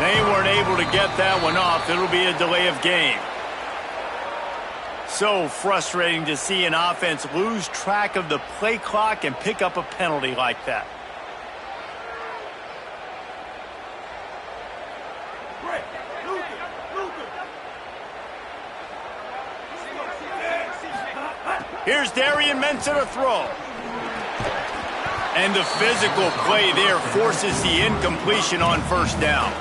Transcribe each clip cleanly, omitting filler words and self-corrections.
They weren't able to get that one off. It'll be a delay of game. So frustrating to see an offense lose track of the play clock and pick up a penalty like that. Here's Darian Mensah to throw. And the physical play there forces the incompletion on first down.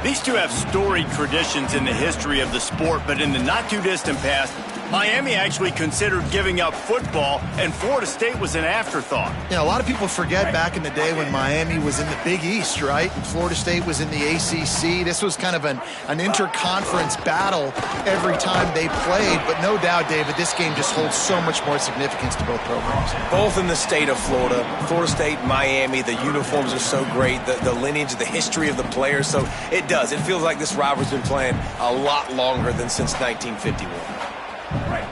These two have storied traditions in the history of the sport, but in the not-too-distant past, Miami actually considered giving up football, and Florida State was an afterthought. A lot of people forget back in the day when Miami was in the Big East, right? And Florida State was in the ACC. This was kind of an interconference battle every time they played. But no doubt, David, this game just holds so much more significance to both programs. Both in the state of Florida. Florida State, Miami, the uniforms are so great. The lineage, the history of the players. So it does. It feels like this rivalry's been playing a lot longer than since 1951.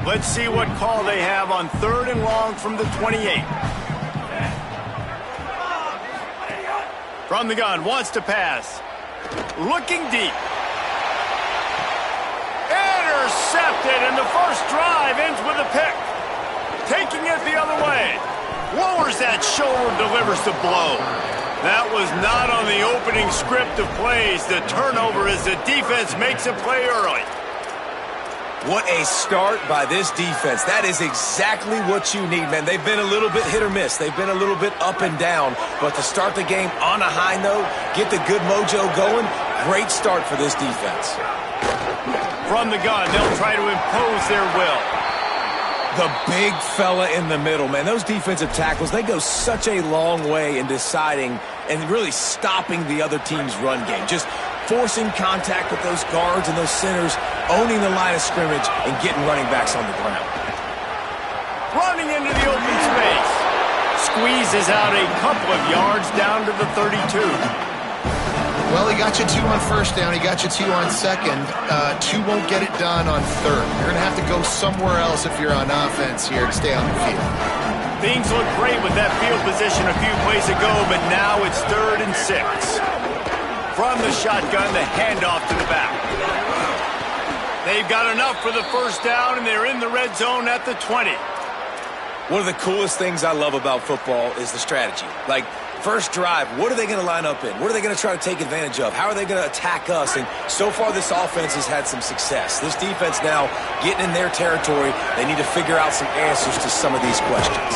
Let's see what call they have on 3rd and long from the 28. From the gun, wants to pass. Looking deep. Intercepted, and the first drive ends with a pick. Taking it the other way. Lowers that shoulder, delivers the blow. That was not on the opening script of plays. The turnover as the defense makes a play early. What a start by this defense. That is exactly what you need, man. They've been a little bit hit or miss. They've been a little bit up and down. But to start the game on a high note, get the good mojo going, great start for this defense. From the gun, they'll try to impose their will. The big fella in the middle, man. Those defensive tackles, they go such a long way in deciding and really stopping the other team's run game. Just forcing contact with those guards and those centers, owning the line of scrimmage, and getting running backs on the ground. Running into the open space. Squeezes out a couple of yards down to the 32. Well, he got you 2 on first down. He got you 2 on second. 2 won't get it done on third. You're going to have to go somewhere else if you're on offense here to stay on the field. Things look great with that field position a few plays ago, but now it's 3rd and 6. From the shotgun, the handoff to the back. They've got enough for the first down, and they're in the red zone at the 20. One of the coolest things I love about football is the strategy. Like, first drive, what are they going to line up in? What are they going to try to take advantage of? How are they going to attack us? And so far, this offense has had some success. This defense now getting in their territory. They need to figure out some answers to some of these questions.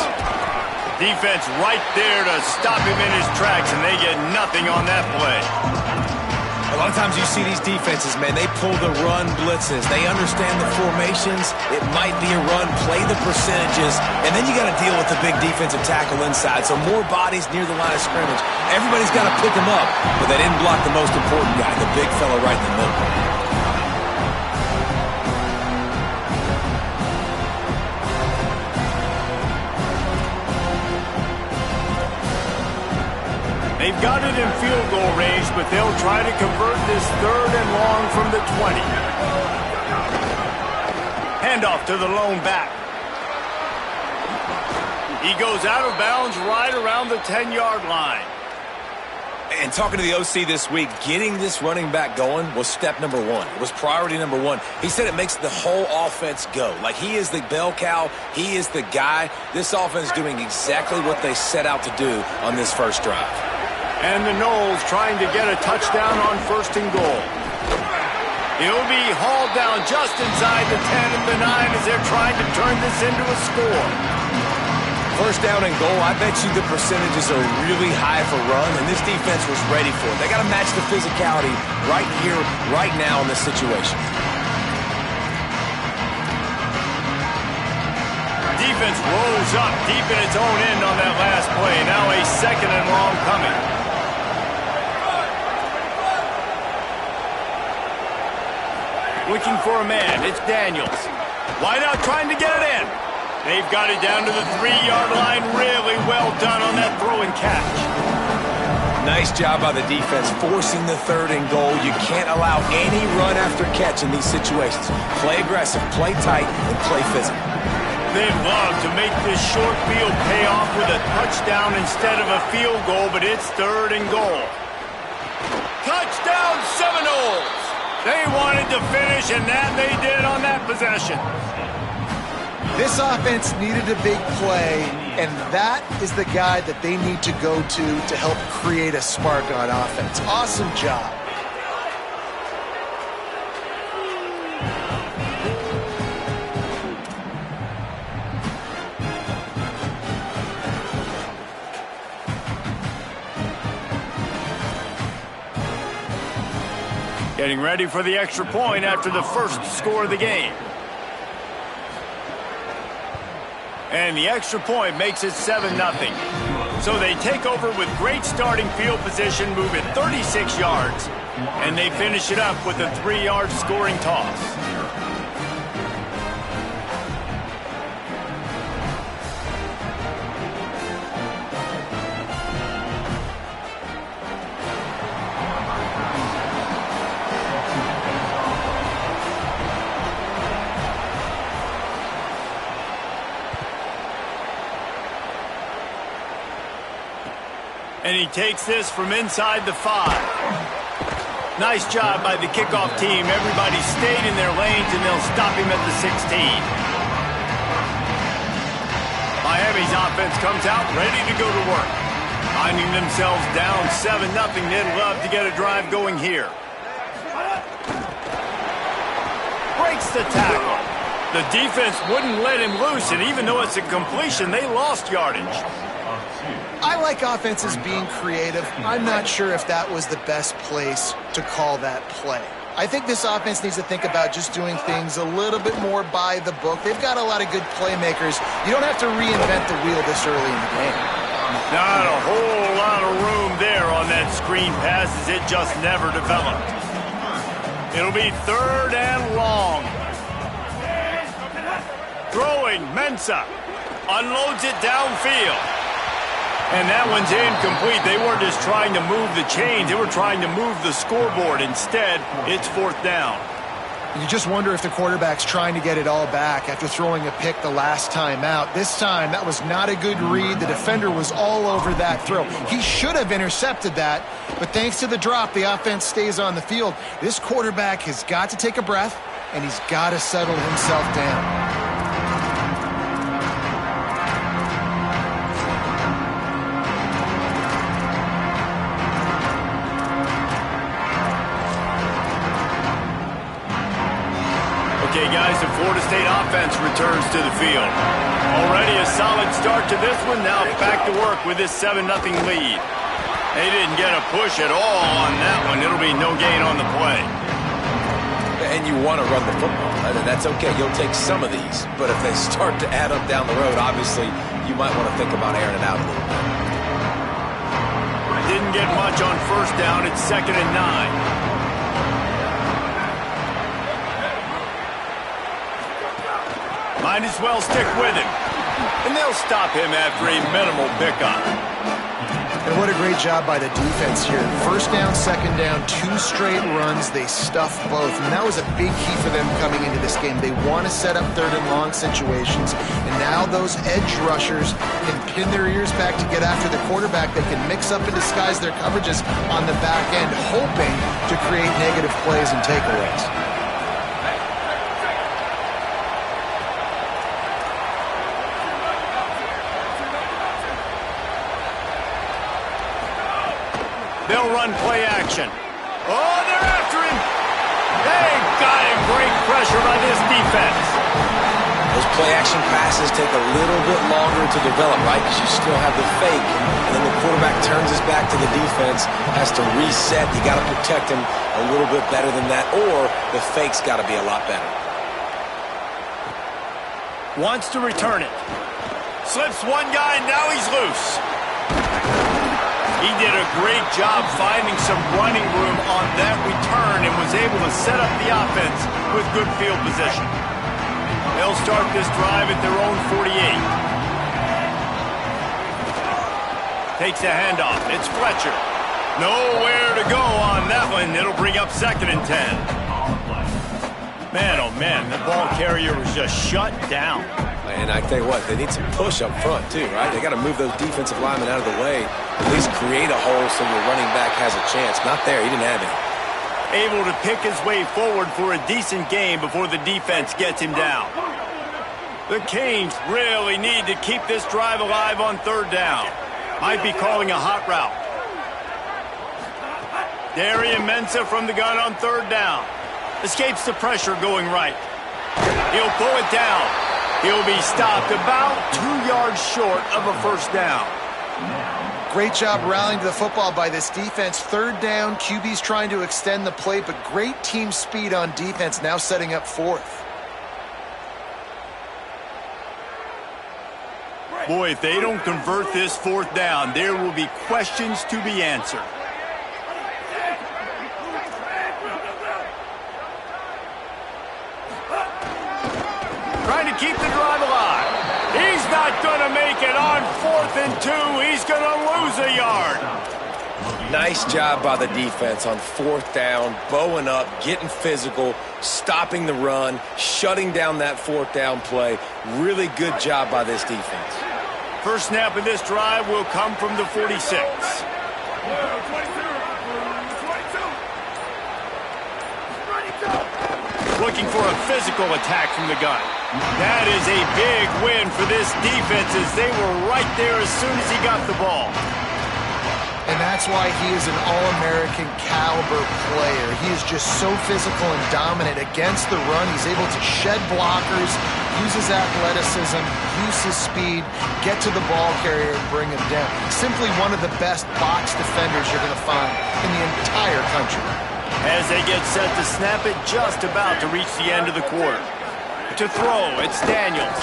Defense right there to stop him in his tracks, and they get nothing on that play. A lot of times you see these defenses, man, they pull the run blitzes. They understand the formations. It might be a run, play the percentages, and then you got to deal with the big defensive tackle inside. So more bodies near the line of scrimmage. Everybody's got to pick them up, but they didn't block the most important guy, the big fella right in the middle. They've got it in field goal range, but they'll try to convert this 3rd and long from the 20. Handoff to the lone back. He goes out of bounds right around the 10-yard line. And talking to the OC this week, getting this running back going was step number 1. It was priority number 1. He said it makes the whole offense go. Like, he is the bell cow. He is the guy. This offense is doing exactly what they set out to do on this first drive. And the Noles trying to get a touchdown on 1st and goal. He'll be hauled down just inside the 10 and the 9 as they're trying to turn this into a score. 1st down and goal, I bet you the percentages are really high for run, and this defense was ready for it. They got to match the physicality right here, right now in this situation. Defense rolls up deep in its own end on that last play. Now a 2nd and long coming. Looking for a man. It's Daniels. Wide out trying to get it in. They've got it down to the 3-yard line. Really well done on that throw and catch. Nice job by the defense forcing the 3rd and goal. You can't allow any run after catch in these situations. Play aggressive, play tight, and play physical. They'd love to make this short field pay off with a touchdown instead of a field goal, but it's 3rd and goal. Touchdown, They wanted to finish, and that they did on that possession. This offense needed a big play, and that is the guy that they need to go to help create a spark on offense. Awesome job. Getting ready for the extra point after the first score of the game. And the extra point makes it 7-0. So they take over with great starting field position, move it 36 yards, and they finish it up with a 3-yard scoring toss. And he takes this from inside the 5. Nice job by the kickoff team. Everybody stayed in their lanes, and they'll stop him at the 16. Miami's offense comes out ready to go to work. Finding themselves down 7-0, they'd love to get a drive going here. Breaks the tackle. The defense wouldn't let him loose, and even though it's a completion, they lost yardage. I like offenses being creative. I'm not sure if that was the best place to call that play. I think this offense needs to think about just doing things a little bit more by the book. They've got a lot of good playmakers. You don't have to reinvent the wheel this early in the game. Not a whole lot of room there on that screen pass as it just never developed. It'll be 3rd and long. Throwing, Mensah unloads it downfield. And that one's incomplete. They weren't just trying to move the chains. They were trying to move the scoreboard. Instead, it's 4th down. You just wonder if the quarterback's trying to get it all back after throwing a pick the last time out. This time, that was not a good read. The defender was all over that throw. He should have intercepted that, but thanks to the drop, the offense stays on the field. This quarterback has got to take a breath, and he's got to settle himself down. Okay, guys, the Florida State offense returns to the field. Already a solid start to this one. Now back to work with this 7-0 lead. They didn't get a push at all on that one. It'll be no gain on the play. And you want to run the football. That's okay. You'll take some of these. But if they start to add up down the road, obviously, you might want to think about airing it out a little bit. Didn't get much on 1st down. It's 2nd and 9. Might as well stick with him. And they'll stop him after a minimal pickup. And what a great job by the defense here. 1st down, 2nd down, 2 straight runs. They stuffed both. And that was a big key for them coming into this game. They want to set up 3rd and long situations. And now those edge rushers can pin their ears back to get after the quarterback. They can mix up and disguise their coverages on the back end, hoping to create negative plays and takeaways. They'll run play action. Oh, they're after him. They got him. Great pressure by this defense. Those play action passes take a little bit longer to develop, right? Because you still have the fake. And then the quarterback turns his back to the defense, has to reset. You got to protect him a little bit better than that, or the fake's got to be a lot better. Wants to return it. Slips one guy, and now he's loose. He did a great job finding some running room on that return and was able to set up the offense with good field position. They'll start this drive at their own 48. Takes a handoff. It's Fletcher. Nowhere to go on that one. It'll bring up 2nd and 10. Man, oh man, the ball carrier was just shut down. And I tell you what, they need some push up front too, right? They got to move those defensive linemen out of the way, at least create a hole so your running back has a chance. Not there, he didn't have any. able to pick his way forward for a decent game before the defense gets him down. The Canes really need to keep this drive alive on third down. Might be calling a hot route. Darian Mensah from the gun on third down. Escapes the pressure going right. He'll pull it down. He'll be stopped about 2 yards short of a first down. Great job rallying to the football by this defense. Third down, QB's trying to extend the play, but great team speed on defense, now setting up fourth. Boy, if they don't convert this fourth down, there will be questions to be answered. Trying to keep the drive alive. He's not going to make it on 4th and 2. He's going to lose a yard. Nice job by the defense on 4th down, bowing up, getting physical, stopping the run, shutting down that 4th down play. Really good job by this defense. First snap of this drive will come from the 46. Looking for a physical attack from the gun. That is a big win for this defense as they were right there as soon as he got the ball. And that's why he is an All-American caliber player. He is just so physical and dominant against the run. He's able to shed blockers, use his athleticism, use his speed, get to the ball carrier and bring him down. Simply one of the best box defenders you're going to find in the entire country. As they get set to snap it, just about to reach the end of the quarter. To throw, it's Daniels.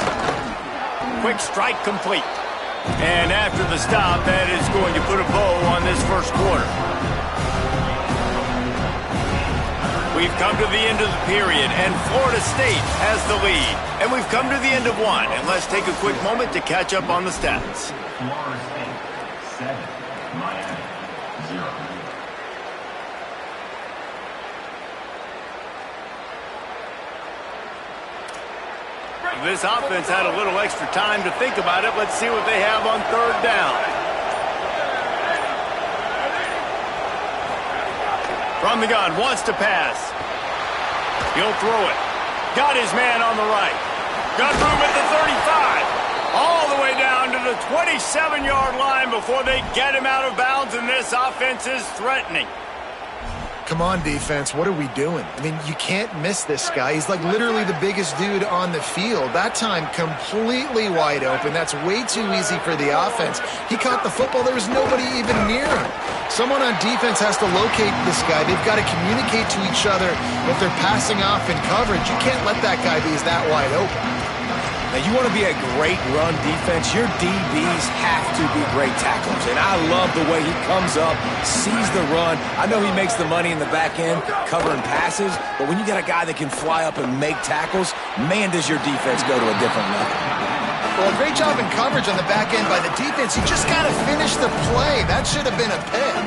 Quick strike complete. And after the stop, that is going to put a bow on this first quarter. We've come to the end of the period, and Florida State has the lead. And we've come to the end of one, and let's take a quick moment to catch up on the stats. Florida State 7, Miami 0. This offense had a little extra time to think about it. Let's see what they have on third down. From the gun, wants to pass. He'll throw it. Got his man on the right. Got room at the 35. All the way down to the 27-yard line before they get him out of bounds, and this offense is threatening. Come on, defense. What are we doing? I mean, you can't miss this guy. He's like literally the biggest dude on the field. That time, completely wide open. That's way too easy for the offense. He caught the football. There was nobody even near him. Someone on defense has to locate this guy. They've got to communicate to each other if they're passing off in coverage. You can't let that guy be that wide open. Now, you want to be a great run defense, your DBs have to be great tacklers. And I love the way he comes up, sees the run. I know he makes the money in the back end covering passes, but when you got a guy that can fly up and make tackles, man, does your defense go to a different level. Well, great job in coverage on the back end by the defense. You just got to finish the play. That should have been a pick.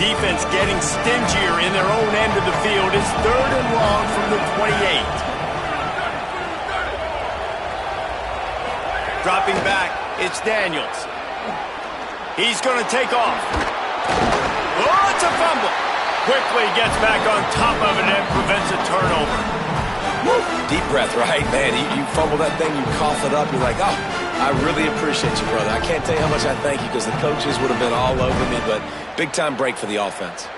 Defense getting stingier in their own end of the field. It's third and long from the 28. Dropping back, it's Daniels. He's going to take off. Oh, it's a fumble. Quickly gets back on top of it and prevents a turnover. Woo. Deep breath, right? Man, you fumble that thing, you cough it up, you're like, oh, I really appreciate you, brother. I can't tell you how much I thank you because the coaches would have been all over me, but big-time break for the offense.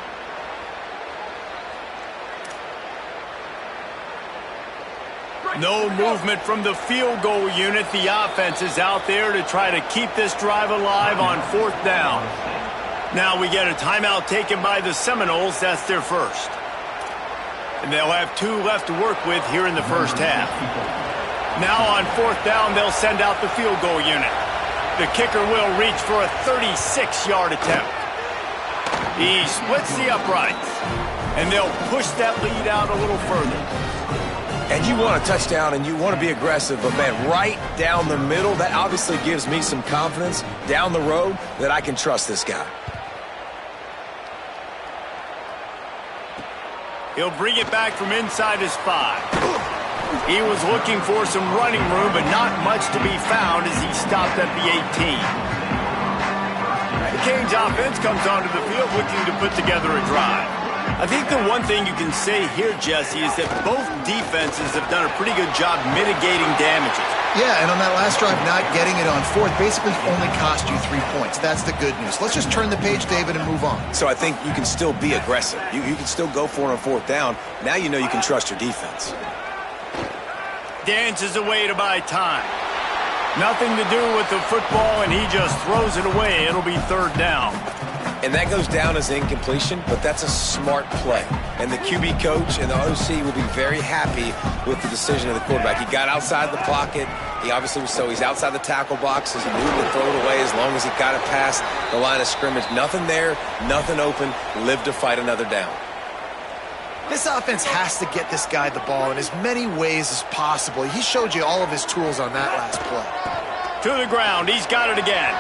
No movement from the field goal unit. The offense is out there to try to keep this drive alive on fourth down. Now we get a timeout taken by the Seminoles. That's their first. And they'll have 2 left to work with here in the first half. Now on fourth down, they'll send out the field goal unit. The kicker will reach for a 36-yard attempt. He splits the uprights, and they'll push that lead out a little further. And you want a touchdown, and you want to be aggressive, but, man, right down the middle, that obviously gives me some confidence down the road that I can trust this guy. He'll bring it back from inside his 5. He was looking for some running room, but not much to be found as he stopped at the 18. The Canes offense comes onto the field looking to put together a drive. I think the one thing you can say here, Jesse, is that both defenses have done a pretty good job mitigating damages. Yeah, and on that last drive, not getting it on 4th basically only cost you 3 points. That's the good news. Let's just turn the page, David, and move on. So I think you can still be aggressive. You can still go for it on 4th down. Now you know you can trust your defense. Dances away to buy time. Nothing to do with the football, and he just throws it away. It'll be 3rd down. And that goes down as incompletion, but that's a smart play. And the QB coach and the OC will be very happy with the decision of the quarterback. He got outside the pocket. He obviously was he's outside the tackle boxes. He knew to throw it away as long as he got it past the line of scrimmage. Nothing there, nothing open. Live to fight another down. This offense has to get this guy the ball in as many ways as possible. He showed you all of his tools on that last play. To the ground. He's got it again.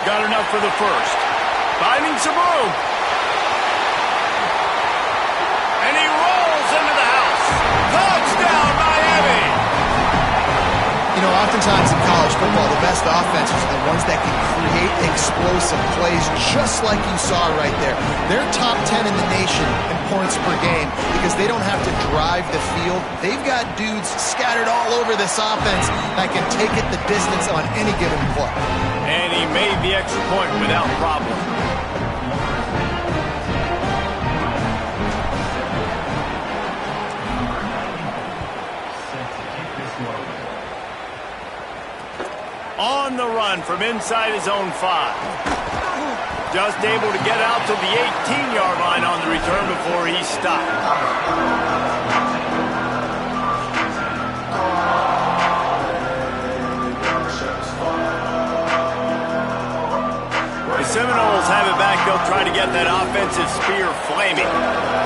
Got enough for the first. Finding some room. And he rolls into the house. Touchdown, Miami! You know, oftentimes in college football, the best offenses are the ones that can create explosive plays, just like you saw right there. They're top 10 in the nation in points per game because they don't have to drive the field. They've got dudes scattered all over this offense that can take it the distance on any given play. And he made the extra point without problem. On the run from inside his own 5. Just able to get out to the 18-yard line on the return before he stopped. The Seminoles have it back. They'll try to get that offensive spear flaming.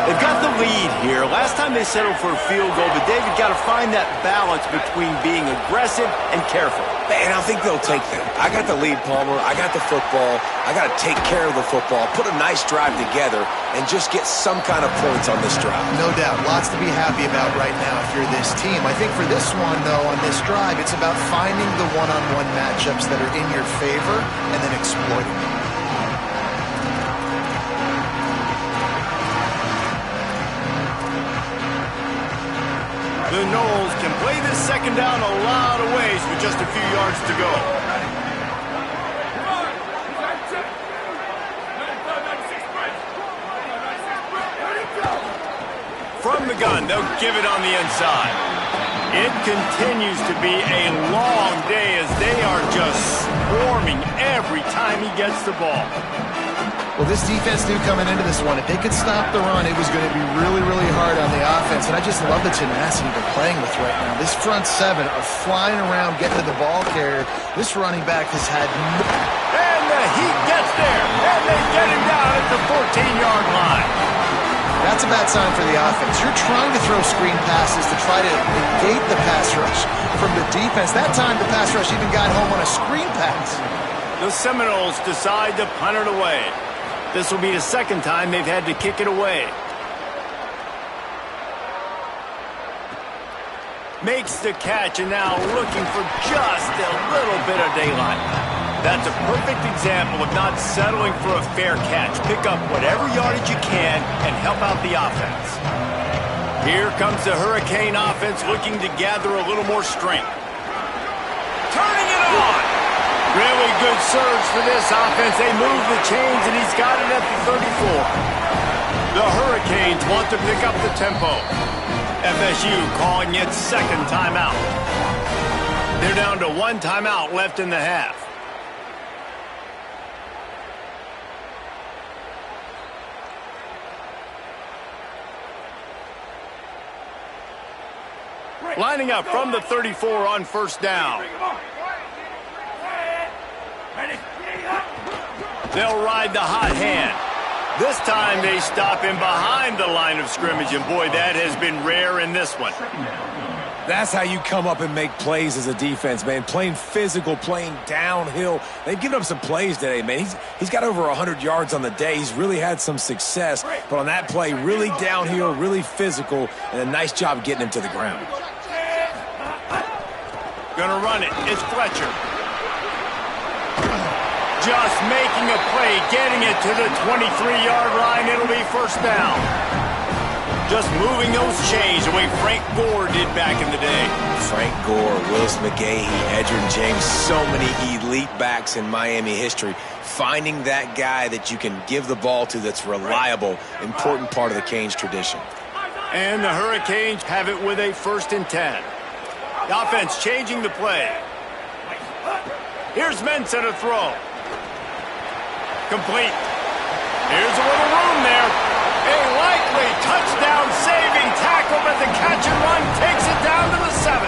They've got the lead here. Last time they settled for a field goal, but David got to find that balance between being aggressive and careful. And I think they'll take that. I got the lead, Palmer. I got the football. I got to take care of the football, put a nice drive together, and just get some kind of points on this drive. No doubt. Lots to be happy about right now if you're this team. I think for this one, though, on this drive, it's about finding the one-on-one matchups that are in your favor and then exploiting them. The Noles can play this second down a lot of ways with just a few yards to go. From the gun, they'll give it on the inside. It continues to be a long day as they are just swarming every time he gets the ball. Well, this defense knew coming into this one, if they could stop the run, it was going to be really, really hard on the offense. And I just love the tenacity they're playing with right now. This front 7 are flying around, getting to the ball carrier. This running back has had And the heat gets there, and they get him down at the 14-yard line. That's a bad sign for the offense. You're trying to throw screen passes to try to negate the pass rush from the defense. That time, the pass rush even got home on a screen pass. The Seminoles decide to punt it away. This will be the second time they've had to kick it away. Makes the catch and now looking for just a little bit of daylight. That's a perfect example of not settling for a fair catch. Pick up whatever yardage you can and help out the offense. Here comes the Hurricane offense looking to gather a little more strength. Turning it on! Really good surge for this offense. They move the chains, and he's got it at the 34. The Hurricanes want to pick up the tempo. FSU calling its second timeout. They're down to 1 timeout left in the half. Lining up from the 34 on first down. They'll ride the hot hand. This time they stop him behind the line of scrimmage, and boy, that has been rare in this one. That's how you come up and make plays as a defense, man. Playing physical, playing downhill. They've given up some plays today, man. He's got over 100 yards on the day. He's really had some success. But on that play, really downhill, really physical, and a nice job getting him to the ground. Gonna run it. It's Fletcher. Just making a play, getting it to the 23-yard line. It'll be first down. Just moving those chains the way Frank Gore did back in the day. Frank Gore, Willis McGahee, Edgerrin James, so many elite backs in Miami history. Finding that guy that you can give the ball to that's reliable, important part of the Canes tradition. And the Hurricanes have it with a 1st and 10. The offense changing the play. Here's Mensah to throw. Complete. Here's a little room there. A likely touchdown-saving tackle, but the catch and run takes it down to the 7.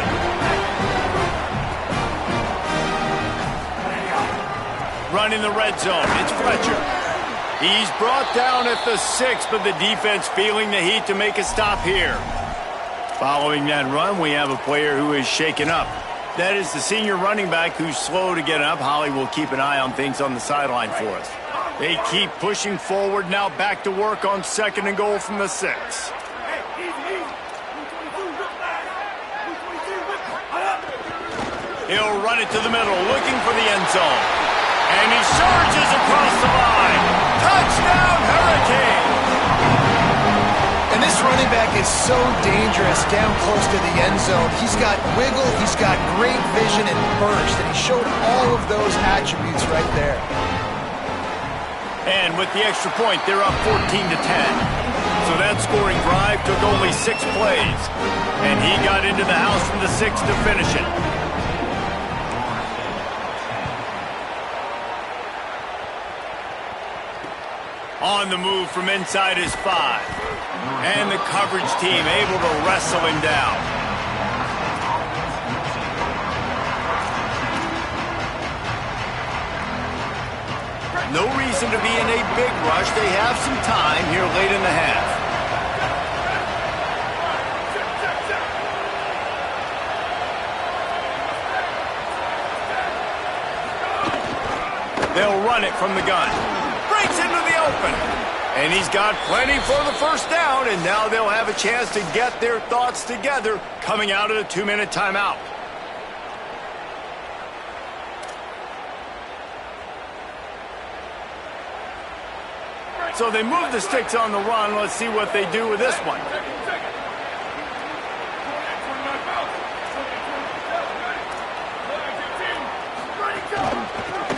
Running the red zone. It's Fletcher. He's brought down at the 6, but the defense feeling the heat to make a stop here. Following that run, we have a player who is shaken up. That is the senior running back who's slow to get up. Holly will keep an eye on things on the sideline for us. They keep pushing forward, now back to work on 2nd and goal from the 6. He'll run it to the middle, looking for the end zone. And he surges across the line. Touchdown, Hurricane! And this running back is so dangerous down close to the end zone. He's got wiggle, he's got great vision and burst, and he showed all of those attributes right there. And with the extra point, they're up 14-10. So that scoring drive took only 6 plays. And he got into the house from the 6 to finish it. On the move from inside his 5. And the coverage team able to wrestle him down. No reason to be in a big rush. They have some time here late in the half. They'll run it from the gun. Breaks into the open. And he's got plenty for the first down, and now they'll have a chance to get their thoughts together coming out of the 2-minute timeout. So they move the sticks on the run. Let's see what they do with this one.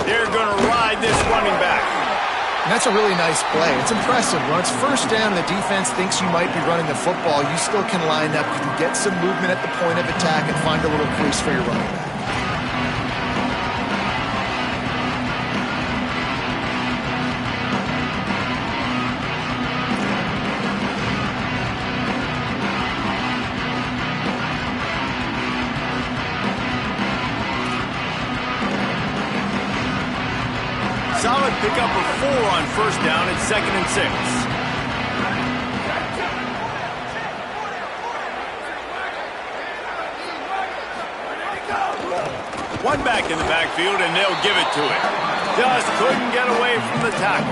They're going to ride this running back. And that's a really nice play. It's impressive. When it's first down, the defense thinks you might be running the football. You still can line up. You can get some movement at the point of attack and find a little crease for your running back. Solid pickup of 4 on first down at 2nd and 6. One back in the backfield, and they'll give it to him. Just couldn't get away from the tackle.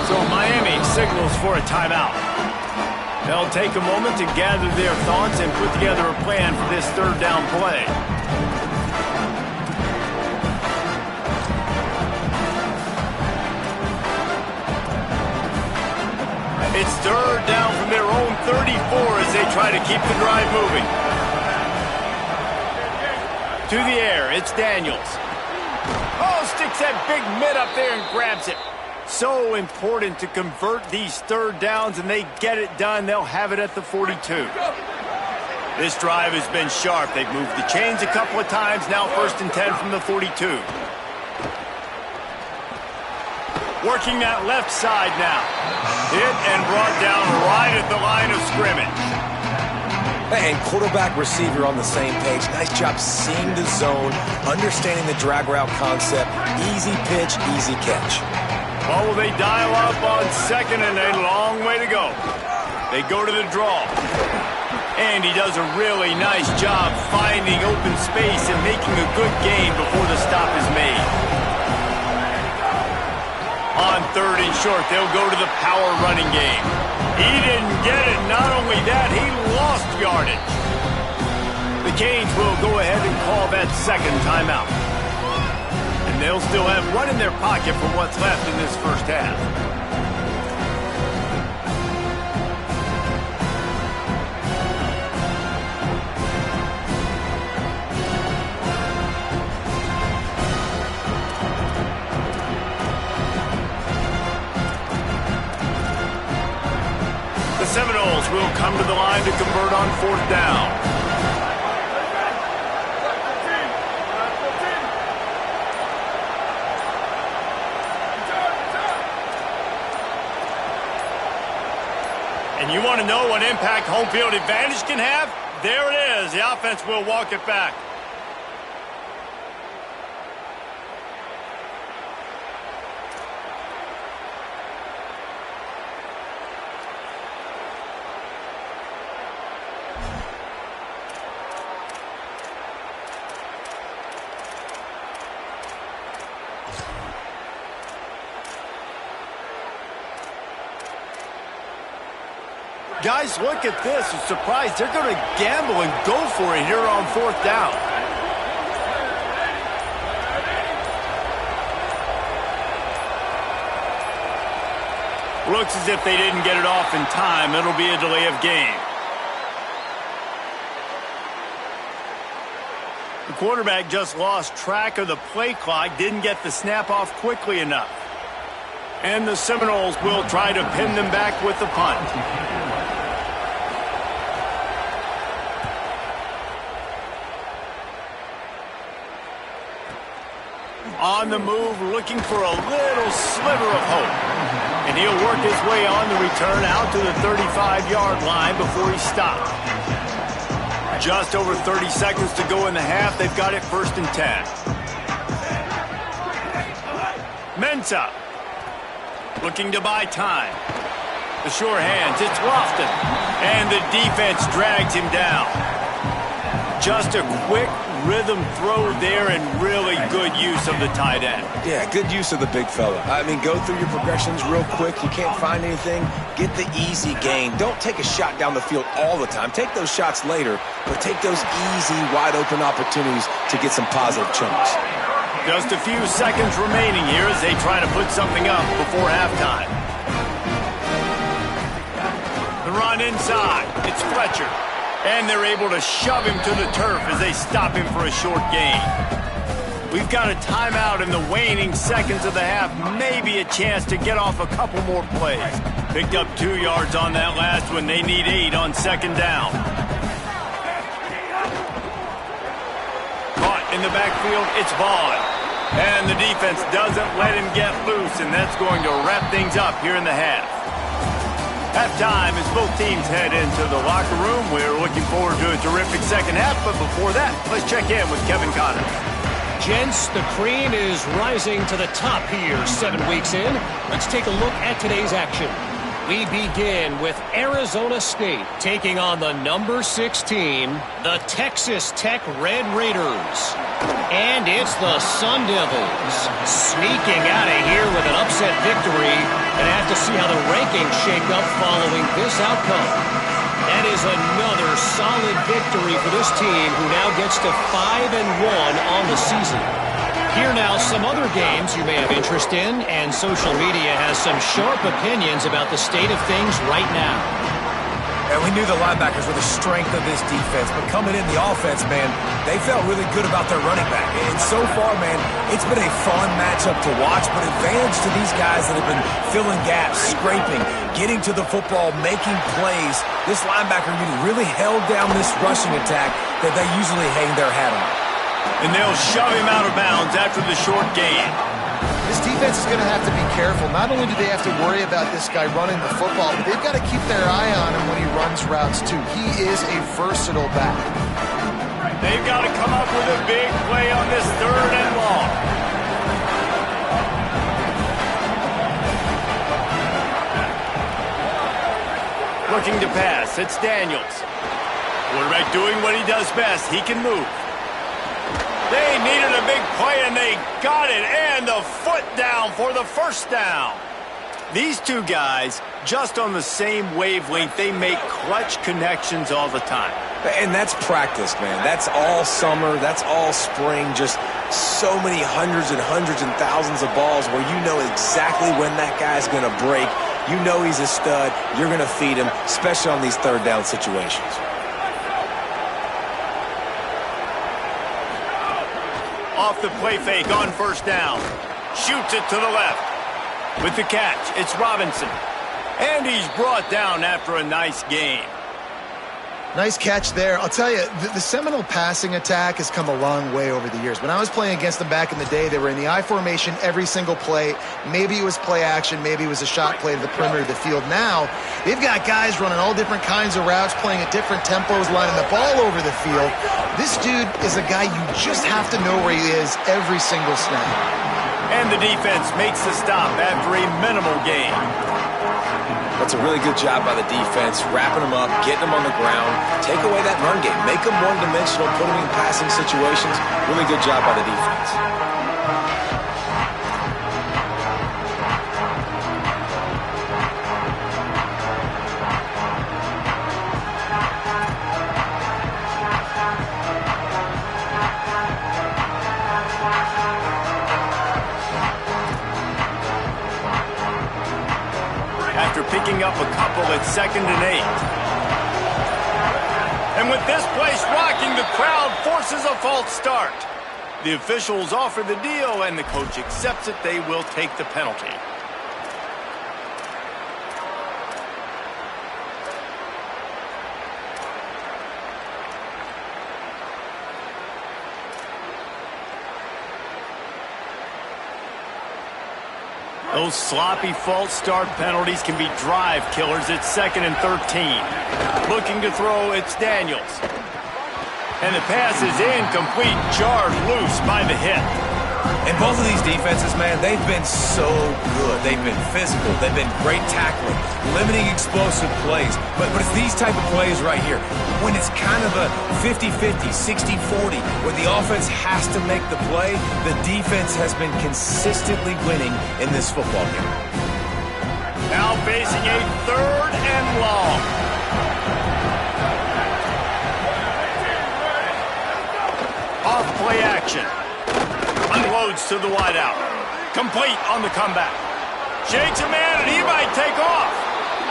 So Miami signals for a timeout. They'll take a moment to gather their thoughts and put together a plan for this 3rd down play. It's 3rd down from their own 34 as they try to keep the drive moving. To the air, it's Daniels. Oh, sticks that big mid up there and grabs it. So important to convert these 3rd downs, and they get it done. They'll have it at the 42. This drive has been sharp. They've moved the chains a couple of times. Now 1st and 10 from the 42. Working that left side now. Hit and brought down right at the line of scrimmage. And quarterback receiver on the same page. Nice job seeing the zone, understanding the drag route concept. Easy pitch, easy catch. Well, will they dial up on 2nd and a long way to go? They go to the draw. And he does a really nice job finding open space and making a good gain before the stop is made. On 3rd and short, they'll go to the power running game. He didn't get it. Not only that, he lost yardage. The Canes will go ahead and call that second timeout. And they'll still have one in their pocket for what's left in this first half. The Seminoles will come to the line to convert on 4th down. And you want to know what impact home field advantage can have? There it is. The offense will walk it back. Guys, look at this. I'm surprised they're going to gamble and go for it here on 4th down. Looks as if they didn't get it off in time. It'll be a delay of game. The quarterback just lost track of the play clock, didn't get the snap off quickly enough. And the Seminoles will try to pin them back with the punt. On the move, looking for a little sliver of hope. And he'll work his way on the return out to the 35-yard line before he stopped. Just over 30 seconds to go in the half. They've got it 1st and 10. Mensah looking to buy time. The sure hands, it's Lofton. And the defense drags him down. Just a quick rhythm throw there and really good use of the tight end. Yeah, good use of the big fella. I mean, go through your progressions real quick. You can't find anything. Get the easy gain. Don't take a shot down the field all the time. Take those shots later, but take those easy, wide-open opportunities to get some positive chunks. Just a few seconds remaining here as they try to put something up before halftime. The run inside. It's Fletcher. And they're able to shove him to the turf as they stop him for a short gain. We've got a timeout in the waning seconds of the half. Maybe a chance to get off a couple more plays. Picked up 2 yards on that last one. They need 8 on 2nd down. Caught in the backfield, it's Vaughn. And the defense doesn't let him get loose, and that's going to wrap things up here in the half. Halftime as both teams head into the locker room. We're looking forward to a terrific second half, but before that, let's check in with Kevin Connors. Gents, the cream is rising to the top here 7 weeks in. Let's take a look at today's action. We begin with Arizona State taking on the number 16, the Texas Tech Red Raiders. And it's the Sun Devils sneaking out of here with an upset victory. And have to see how the rankings shake up following this outcome. That is another solid victory for this team who now gets to 5-1 on the season. Here now some other games you may have interest in, and social media has some sharp opinions about the state of things right now. And we knew the linebackers were the strength of this defense, but coming in the offense, man, they felt really good about their running back. And so far, man, it's been a fun matchup to watch, but advantage to these guys that have been filling gaps, scraping, getting to the football, making plays. This linebacker really held down this rushing attack that they usually hang their hat on. And they'll shove him out of bounds after the short gain. This defense is going to have to be careful. Not only do they have to worry about this guy running the football, but they've got to keep their eye on him when he runs routes, too. He is a versatile back. They've got to come up with a big play on this 3rd and long. Looking to pass. It's Daniels. Quarterback doing what he does best. He can move. They needed a big play, and they got it. And the foot down for the first down. These two guys, just on the same wavelength, they make clutch connections all the time. And that's practice, man. That's all summer. That's all spring. Just so many hundreds and thousands of balls where you know exactly when that guy's going to break. You know he's a stud. You're going to feed him, especially on these third down situations. Off the play fake on first down. Shoots it to the left. With the catch, it's Robinson. And he's brought down after a nice gain. Nice catch there. I'll tell you, the Seminole passing attack has come a long way over the years. When I was playing against them back in the day, they were in the I formation every single play. Maybe it was play action. Maybe it was a shot play to the perimeter of the field. Now, they've got guys running all different kinds of routes, playing at different tempos, lining the ball over the field. This dude is a guy you just have to know where he is every single snap. And the defense makes the stop after a minimal gain. That's a really good job by the defense, wrapping them up, getting them on the ground, take away that run game, make them one-dimensional, put them in passing situations. Really good job by the defense. After picking up a couple at 2nd and 8. And with this place rocking, the crowd forces a false start. The officials offer the deal, and the coach accepts it. They will take the penalty. Those sloppy false start penalties can be drive killers at 2nd and 13. Looking to throw, it's Daniels. And the pass is incomplete, jarred loose by the hit. And both of these defenses, man, they've been so good. They've been physical. They've been great tackling, limiting explosive plays. But it's these type of plays right here, when it's kind of a 50-50, 60-40, where the offense has to make the play, the defense has been consistently winning in this football game. Now facing a 3rd and long. Off play action. Unloads to the wideout. Complete on the comeback. Shakes a man, and he might take off.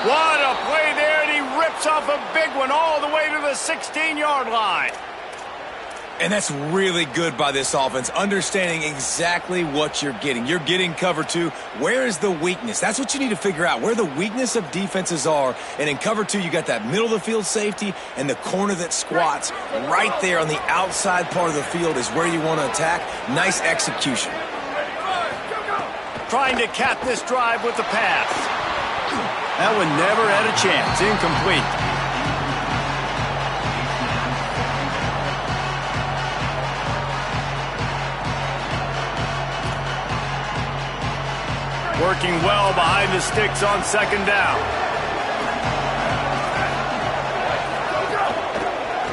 What a play there, and he rips off a big one all the way to the 16-yard line. And that's really good by this offense, understanding exactly what you're getting. You're getting cover 2. Where is the weakness? That's what you need to figure out, where the weakness of defenses are. And in cover 2, you got that middle of the field safety and the corner that squats. Right there on the outside part of the field is where you want to attack. Nice execution. Trying to cap this drive with the pass. That one never had a chance. Incomplete. Working well behind the sticks on 2nd down.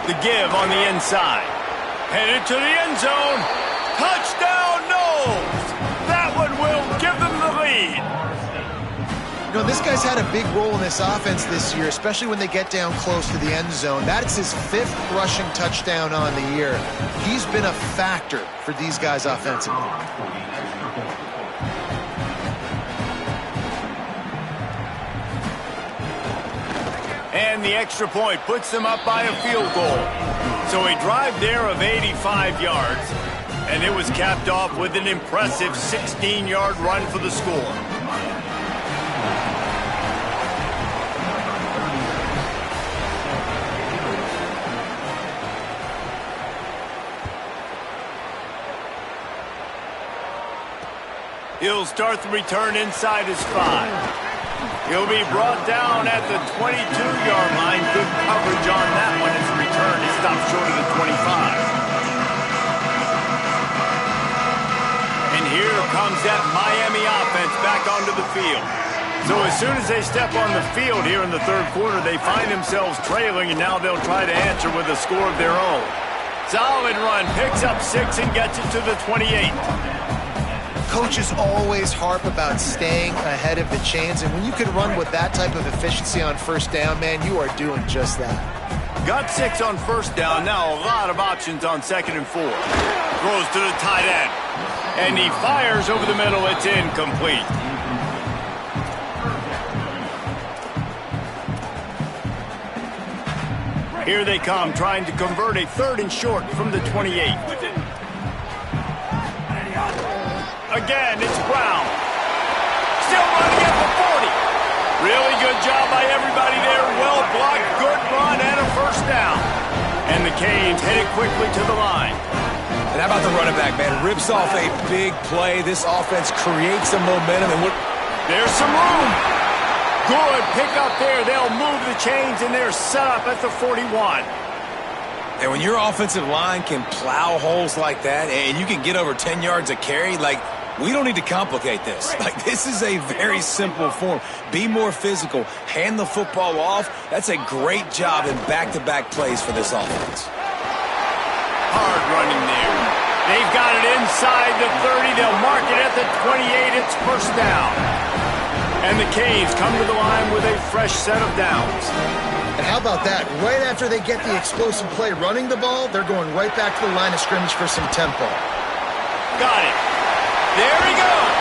The give on the inside. Headed to the end zone. Touchdown, Knowles! That one will give them the lead. You know, this guy's had a big role in this offense this year, especially when they get down close to the end zone. That's his 5th rushing touchdown on the year. He's been a factor for these guys offensively. And the extra point puts them up by a field goal. So a drive there of 85 yards. And it was capped off with an impressive 16-yard run for the score. He'll start the return inside his 5. He'll be brought down at the 22-yard line. Good coverage on that one as the return is stopped short of the 25. And here comes that Miami offense back onto the field. So as soon as they step on the field here in the third quarter, they find themselves trailing, and now they'll try to answer with a score of their own. Solid run, picks up 6 and gets it to the 28. Coaches always harp about staying ahead of the chains, and when you can run with that type of efficiency on first down, man, you are doing just that. Got 6 on first down, now a lot of options on 2nd and 4. Throws to the tight end, and he fires over the middle. It's incomplete. Here they come, trying to convert a 3rd and short from the 28. Again, it's Brown. Still running at the 40. Really good job by everybody there. Well blocked, good run, and a first down. And the Canes headed quickly to the line. And how about the running back, man? Rips off a big play. This offense creates some momentum. And there's some room. Good pick up there. They'll move the chains, and they're set up at the 41. And when your offensive line can plow holes like that, and you can get over 10 yards a carry, like, we don't need to complicate this. Like, this is a very simple form. Be more physical. Hand the football off. That's a great job in back-to-back plays for this offense. Hard running there. They've got it inside the 30. They'll mark it at the 28. It's first down. And the Canes come to the line with a fresh set of downs. And how about that? Right after they get the explosive play running the ball, they're going right back to the line of scrimmage for some tempo. Got it. There he goes.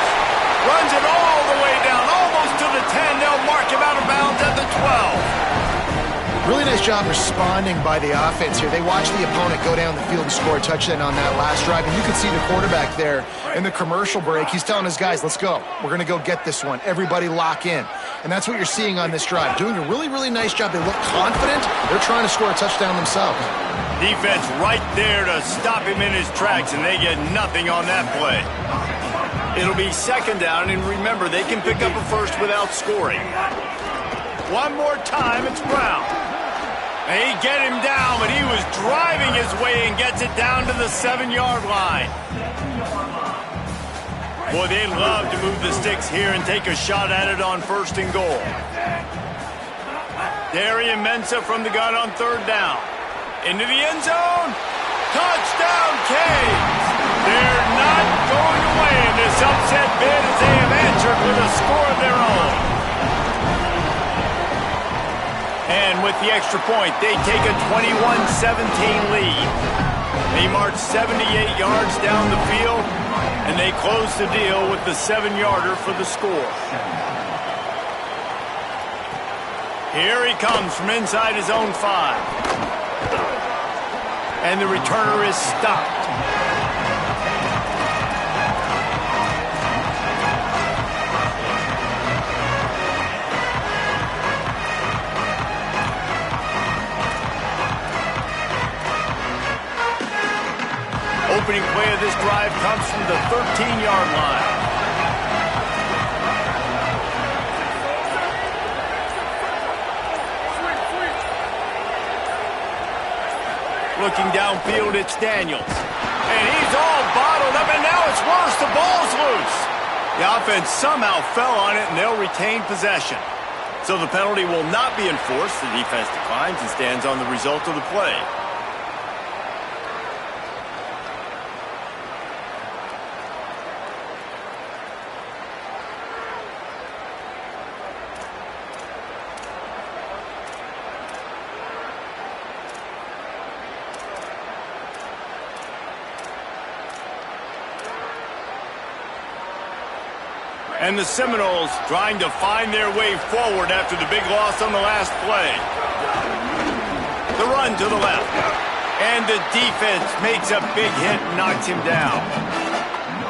Runs it all the way down, almost to the 10. They'll mark him out of bounds at the 12. Really nice job responding by the offense here. They watched the opponent go down the field and score a touchdown on that last drive. And you can see the quarterback there in the commercial break. He's telling his guys, let's go. We're going to go get this one. Everybody lock in. And that's what you're seeing on this drive. Doing a really, really nice job. They look confident. They're trying to score a touchdown themselves. Defense right there to stop him in his tracks, and they get nothing on that play. It'll be 2nd down, and remember, they can pick up a first without scoring. One more time, it's Brown. They get him down, but he was driving his way and gets it down to the 7-yard line. Boy, they love to move the sticks here and take a shot at it on 1st and goal. Darian Mensah from the gun on 3rd down. Into the end zone. Touchdown, Canes. They're not going away in this upset bid as they have answered with a score of their own. And with the extra point, they take a 21-17 lead. They march 78 yards down the field, and they close the deal with the 7-yarder for the score. Here he comes from inside his own 5. And the returner is stopped. Opening play of this drive comes from the 13-yard line. Looking downfield, it's Daniels. And he's all bottled up, and now it's worse. The ball's loose. The offense somehow fell on it, and they'll retain possession. So the penalty will not be enforced. The defense declines and stands on the result of the play. And the Seminoles trying to find their way forward after the big loss on the last play. The run to the left. And the defense makes a big hit and knocks him down.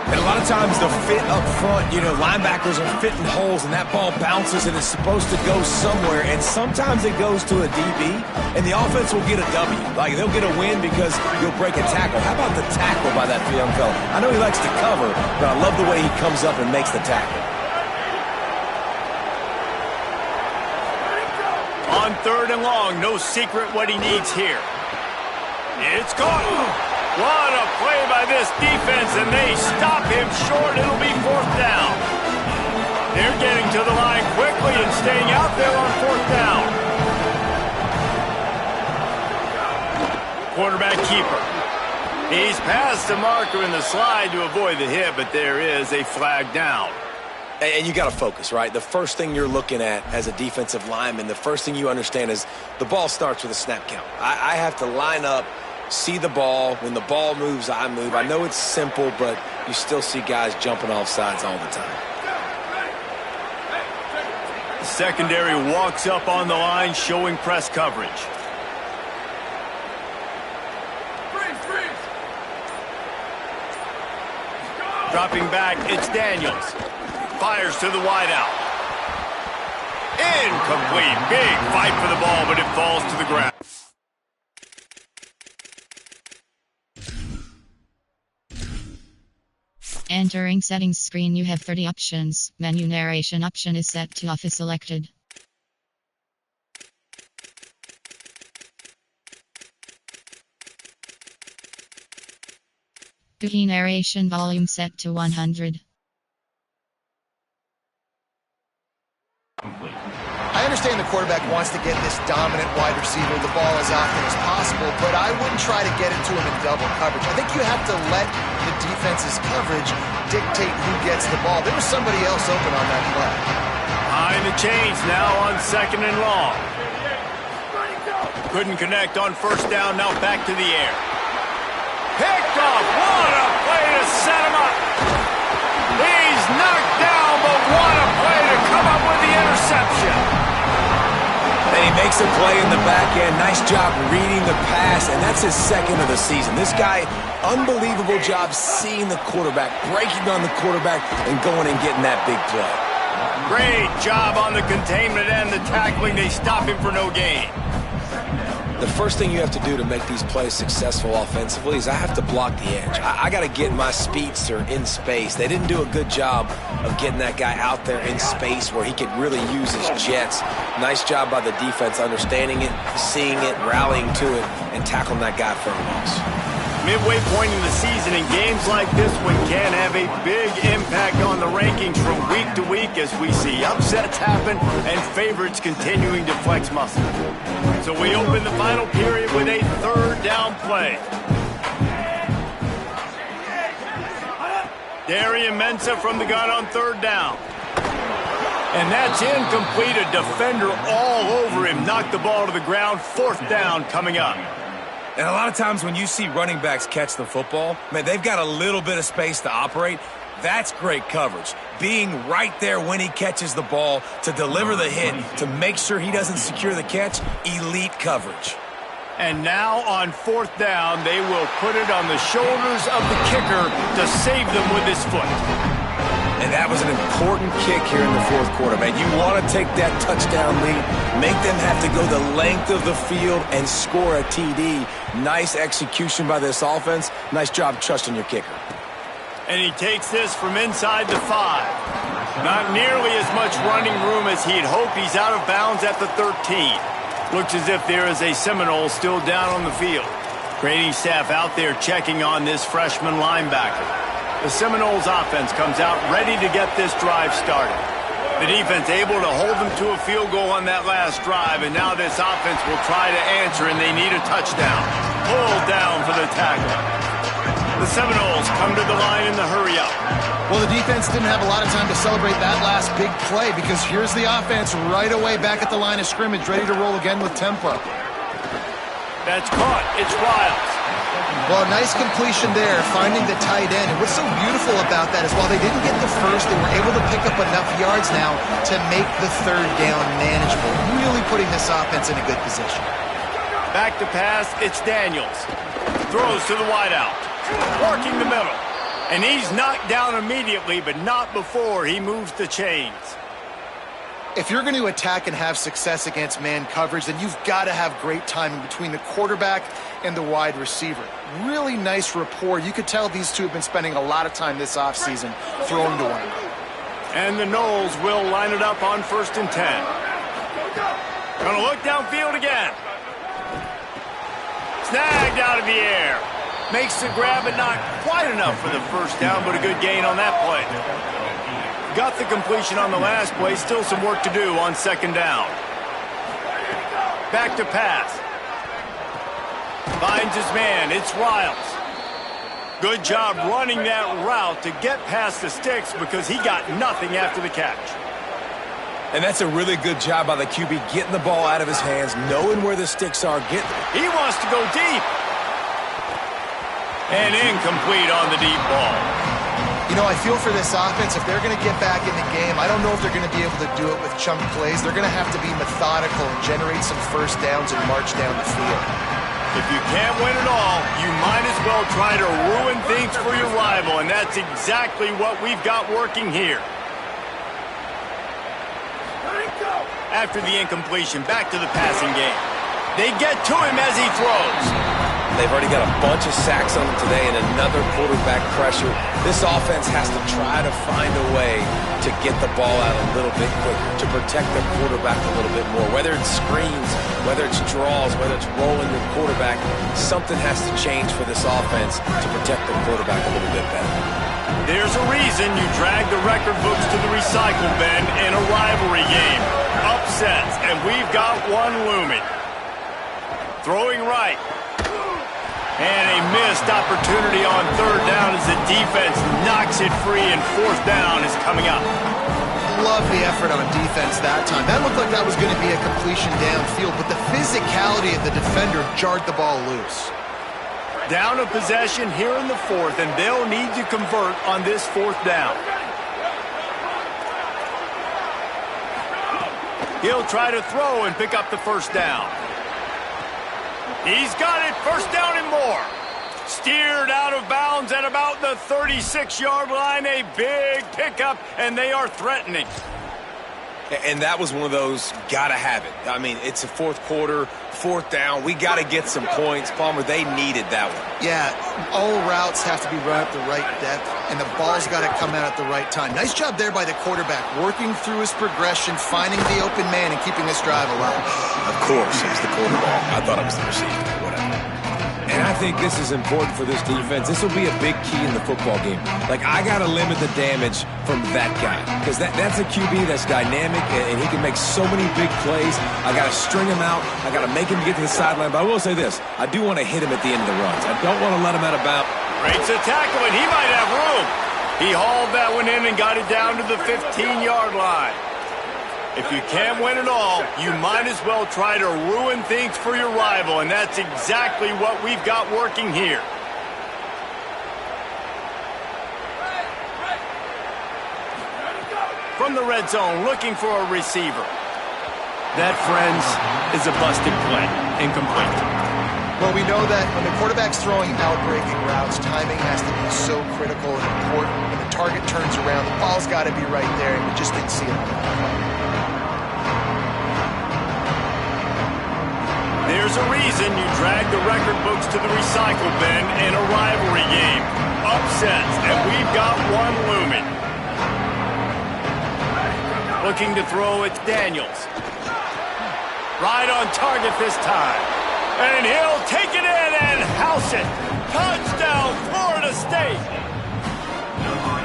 And a lot of times the fit up front, you know, linebackers are fitting holes and that ball bounces and it's supposed to go somewhere. And sometimes it goes to a DB and the offense will get a W. Like, they'll get a win because you'll break a tackle. How about the tackle by that young fella? I know he likes to cover, but I love the way he comes up and makes the tackle. On 3rd and long, no secret what he needs here. It's caught. What a play by this defense, and they stop him short. It'll be 4th down. They're getting to the line quickly and staying out there on 4th down. Quarterback keeper. He's past the marker in the slide to avoid the hit, but there is a flag down. And you got to focus, right? The first thing you're looking at as a defensive lineman, the first thing you understand is the ball starts with a snap count. I have to line up, see the ball. When the ball moves, I move. I know it's simple, but you still see guys jumping off sides all the time. The secondary walks up on the line, showing press coverage. Dropping back, it's Daniels. Fires to the wideout. Incomplete. Big fight for the ball, but it falls to the ground. Entering settings screen, you have 30 options. Menu narration option is set to off is selected. Key narration volume set to 100. I understand the quarterback wants to get this dominant wide receiver the ball as often as possible, but I wouldn't try to get it to him in double coverage. I think you have to let the defense's coverage dictate who gets the ball. There was somebody else open on that play. Behind the chains now on 2nd and long. Couldn't connect on 1st down, now back to the air. Picked off. What a play to set him up. He's knocked down, but what a play to come up with the interception. And he makes a play in the back end. Nice job reading the pass, and that's his 2nd of the season. This guy, unbelievable job seeing the quarterback, breaking on the quarterback, and going and getting that big play. Great job on the containment and the tackling. They stop him for no gain. The first thing you have to do to make these plays successful offensively is I have to block the edge. I got to get my speedster in space. They didn't do a good job of getting that guy out there in space where he could really use his jets. Nice job by the defense understanding it, seeing it, rallying to it, and tackling that guy for a loss. Midway point in the season, and games like this one can have a big impact on the rankings from week to week as we see upsets happen and favorites continuing to flex muscle. So we open the final period with a 3rd down play. Darian Mensah from the gun on 3rd down. And that's incomplete. A defender all over him. Knocked the ball to the ground. 4th down coming up. And a lot of times when you see running backs catch the football, man, they've got a little bit of space to operate. That's great coverage. Being right there when he catches the ball to deliver the hit, to make sure he doesn't secure the catch, elite coverage. And now on 4th down, they will put it on the shoulders of the kicker to save them with his foot. And that was an important kick here in the 4th quarter, man. You want to take that touchdown lead, make them have to go the length of the field and score a TD. Nice execution by this offense. Nice job trusting your kicker. And he takes this from inside the 5. Not nearly as much running room as he'd hoped. He's out of bounds at the 13. Looks as if there is a Seminole still down on the field. Training staff out there checking on this freshman linebacker. The Seminoles offense comes out ready to get this drive started. The defense able to hold them to a field goal on that last drive, and now this offense will try to answer, and they need a touchdown. Pulled down for the tackle. The Seminoles come to the line in the hurry-up. Well, the defense didn't have a lot of time to celebrate that last big play because here's the offense right away back at the line of scrimmage, ready to roll again with tempo. That's caught. It's Riles. Well, nice completion there, finding the tight end. And what's so beautiful about that is while they didn't get the first, they were able to pick up enough yards now to make the 3rd down manageable, really putting this offense in a good position. Back to pass, it's Daniels. Throws to the wideout. Working the middle. And he's knocked down immediately, but not before he moves the chains. If you're going to attack and have success against man coverage, then you've got to have great timing between the quarterback and the wide receiver. Really nice rapport. You could tell these two have been spending a lot of time this offseason throwing to one another. And the Noles will line it up on 1st and 10. Gonna look downfield again. Snagged out of the air. Makes the grab, but not quite enough for the 1st down, but a good gain on that play. Got the completion on the last play. Still some work to do on second down. Back to pass. Finds his man. It's Riles. Good job running that route to get past the sticks because he got nothing after the catch. And that's a really good job by the QB, getting the ball out of his hands, knowing where the sticks are. He wants to go deep. And incomplete on the deep ball. You know, I feel for this offense, if they're going to get back in the game, I don't know if they're going to be able to do it with chunk plays. They're going to have to be methodical and generate some first downs and march down the field. If you can't win it all, you might as well try to ruin things for your rival, and that's exactly what we've got working here. After the incompletion, back to the passing game. They get to him as he throws. They've already got a bunch of sacks on them today and another quarterback pressure. This offense has to try to find a way to get the ball out a little bit quicker, to protect their quarterback a little bit more. Whether it's screens, whether it's draws, whether it's rolling your quarterback, something has to change for this offense to protect the quarterback a little bit better. There's a reason you drag the record books to the recycle bin in a rivalry game. Upsets, and we've got one looming. Throwing right. And a missed opportunity on third down as the defense knocks it free, and fourth down is coming up. Love the effort on defense that time. That looked like that was going to be a completion downfield, but the physicality of the defender jarred the ball loose. Down a possession here in the fourth, and they'll need to convert on this fourth down. He'll try to throw and pick up the first down. He's got it, first down and more. Steered out of bounds at about the 36-yard line. A big pickup, and they are threatening. And that was one of those gotta have it. I mean, it's a fourth quarter, fourth down. We got to get some points. Palmer, they needed that one. Yeah, all routes have to be run at the right depth, and the ball's got to come out at the right time. Nice job there by the quarterback, working through his progression, finding the open man, and keeping this drive alive. Of course, it was the quarterback. I thought it was the receiver. Whatever. And I think this is important for this defense. This will be a big key in the football game. Like, I got to limit the damage from that guy, because that's a QB that's dynamic, and he can make so many big plays. I got to string him out. I got to make him get to the sideline. But I will say this. I do want to hit him at the end of the runs. I don't want to let him out of bounds. Breaks a tackle, and he might have room. He hauled that one in and got it down to the 15-yard line. If you can't win it all, you might as well try to ruin things for your rival, and that's exactly what we've got working here. From the red zone, looking for a receiver. That, friends, is a busted play. Incomplete. Well, we know that when the quarterback's throwing out-breaking routes, timing has to be so critical and important. When the target turns around, the ball's got to be right there, and we just didn't see it on that play. There's a reason you drag the record books to the recycle bin in a rivalry game. Upsets, and we've got one looming. Looking to throw, it's Daniels. Right on target this time. And he'll take it in and house it. Touchdown, Florida State.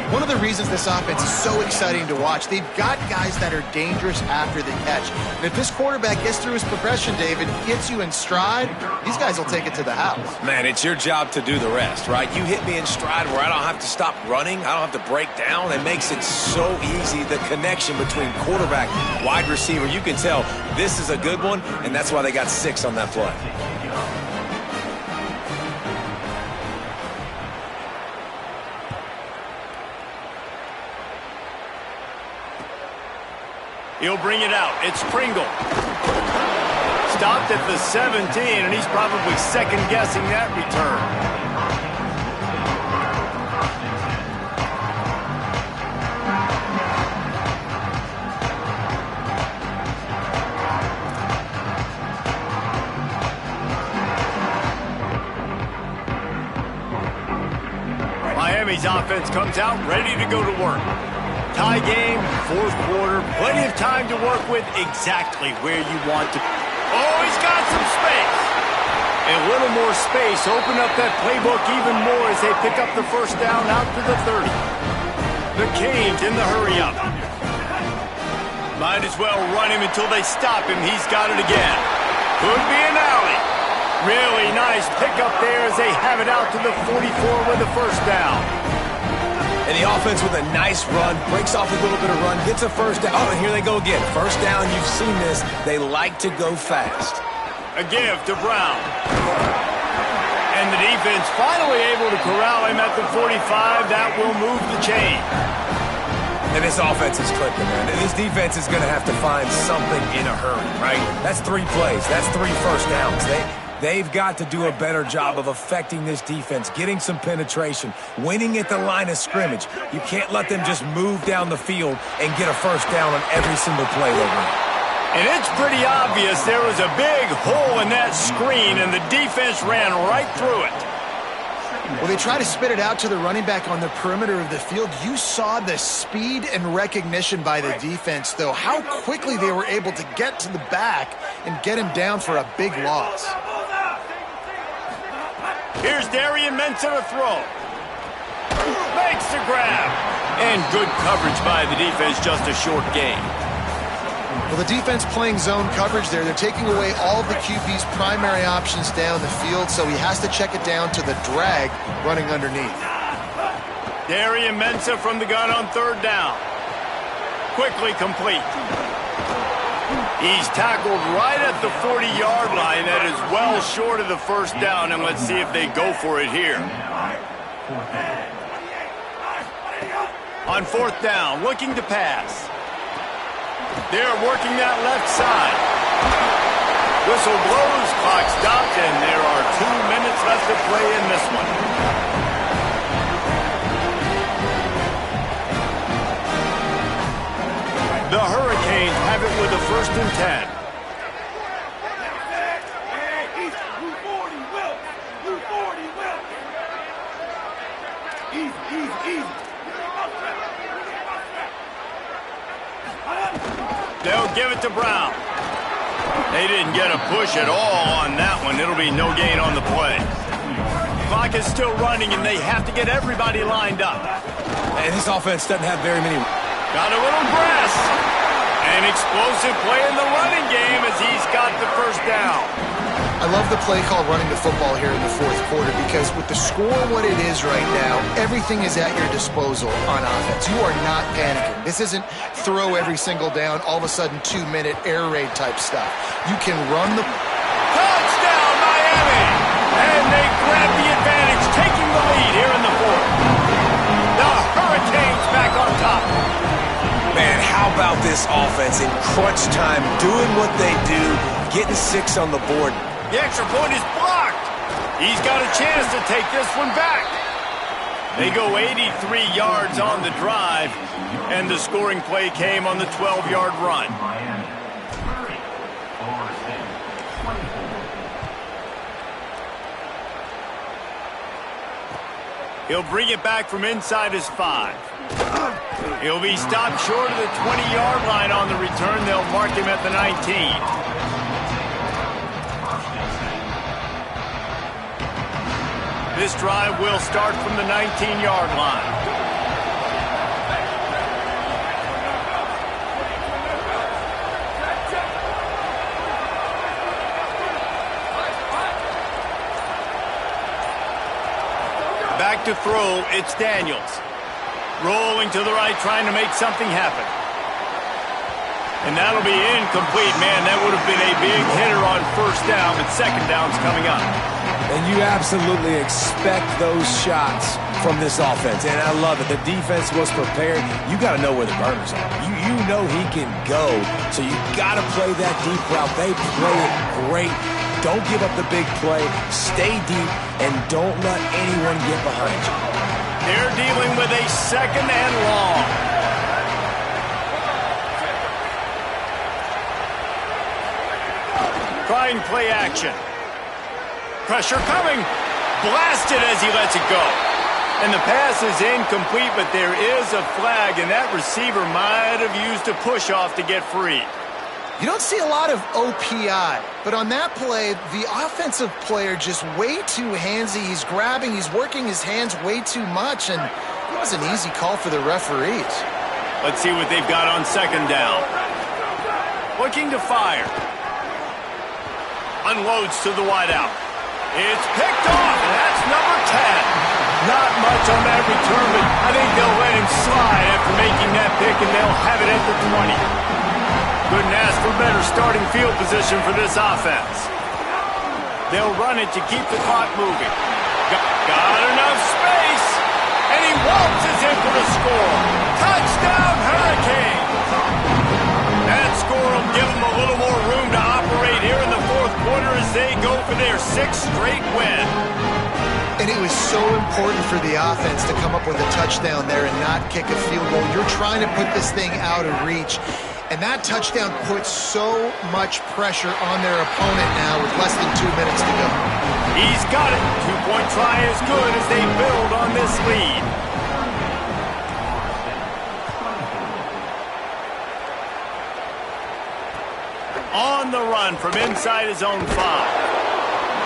One of the reasons this offense is so exciting to watch, they've got guys that are dangerous after the catch. And if this quarterback gets through his progression, David, gets you in stride, these guys will take it to the house. Man, it's your job to do the rest, right? You hit me in stride where I don't have to stop running. I don't have to break down. It makes it so easy, the connection between quarterback, wide receiver. You can tell this is a good one, and that's why they got 6 on that play. He'll bring it out. It's Pringle. Stopped at the 17, and he's probably second-guessing that return. Miami's offense comes out ready to go to work. Tie game, fourth quarter, plenty of time to work with exactly where you want to. Oh, he's got some space. A little more space, open up that playbook even more as they pick up the first down out to the 30. The Canes in the hurry-up. Might as well run him until they stop him. He's got it again. Could be an alley. Really nice pickup there as they have it out to the 44 with the first down. And the offense with a nice run, breaks off a little bit of run, gets a first down. Oh, and here they go again. First down, you've seen this. They like to go fast. A give to Brown. And the defense finally able to corral him at the 45. That will move the chain. And this offense is clicking, man. This defense is going to have to find something in a hurry, right? That's 3 plays. That's 3 first downs. They've got to do a better job of affecting this defense, getting some penetration, winning at the line of scrimmage. You can't let them just move down the field and get a first down on every single play they run. And it's pretty obvious there was a big hole in that screen, and the defense ran right through it. Well, they try to spit it out to the running back on the perimeter of the field. You saw the speed and recognition by the defense, though, how quickly they were able to get to the back and get him down for a big loss. Here's Darian Mensah to throw. Makes the grab. And good coverage by the defense, just a short gain. Well, the defense playing zone coverage there. They're taking away all of the QB's primary options down the field, so he has to check it down to the drag running underneath. Darian Mensah from the gun on third down. Quickly complete. He's tackled right at the 40-yard line. That is well short of the first down, and let's see if they go for it here. On fourth down, looking to pass. They're working that left side. Whistle blows, clock stopped, and there are 2 minutes left to play in this one. The Hurricanes have it with a 1st and 10. They'll give it to Brown. They didn't get a push at all on that one. It'll be no gain on the play. Clock is still running, and they have to get everybody lined up. And this offense doesn't have very many. Got a little grass. An explosive play in the running game as he's got the first down. I love the play call running the football here in the 4th quarter because with the score what it is right now, everything is at your disposal on offense. You are not panicking. This isn't throw every single down, all of a sudden 2-minute air raid type stuff. You can run the... Touchdown, Miami! And they grab the advantage, taking the lead here in the 4th. The Hurricanes back on top. Man, how about this offense in crunch time, doing what they do, getting 6 on the board. The extra point is blocked. He's got a chance to take this one back. They go 83 yards on the drive, and the scoring play came on the 12-yard run. He'll bring it back from inside his 5. He'll be stopped short of the 20-yard line on the return. They'll mark him at the 19. This drive will start from the 19-yard line. Back to throw, it's Daniels. Rolling to the right, trying to make something happen. And that'll be incomplete, man. That would have been a big hitter on first down, but second down's coming up. And you absolutely expect those shots from this offense. And I love it. The defense was prepared. You got to know where the burners are. You know he can go. So you got to play that deep route. They play it great. Don't give up the big play. Stay deep and don't let anyone get behind you. They're dealing with a 2nd and long. Trying play action. Pressure coming. Blasted as he lets it go. And the pass is incomplete, but there is a flag, and that receiver might have used a push-off to get free. You don't see a lot of OPI, but on that play, the offensive player just way too handsy. He's grabbing, he's working his hands way too much, and was an easy call for the referees. Let's see what they've got on second down. Looking to fire. Unloads to the wideout. It's picked off, and that's number 10. Not much on that return, but I think they'll let him slide after making that pick, and they'll have it at the 20. Couldn't ask for better starting field position for this offense. They'll run it to keep the clock moving. Got enough space, and he waltzes in for the score. Touchdown, Hurricanes! That score will give them a little more room to operate here in the fourth quarter as they go for their 6th straight win. And it was so important for the offense to come up with a touchdown there and not kick a field goal. You're trying to put this thing out of reach. And that touchdown puts so much pressure on their opponent now with less than 2 minutes to go. He's got it. 2-point try is good as they build on this lead. On the run from inside his own 5.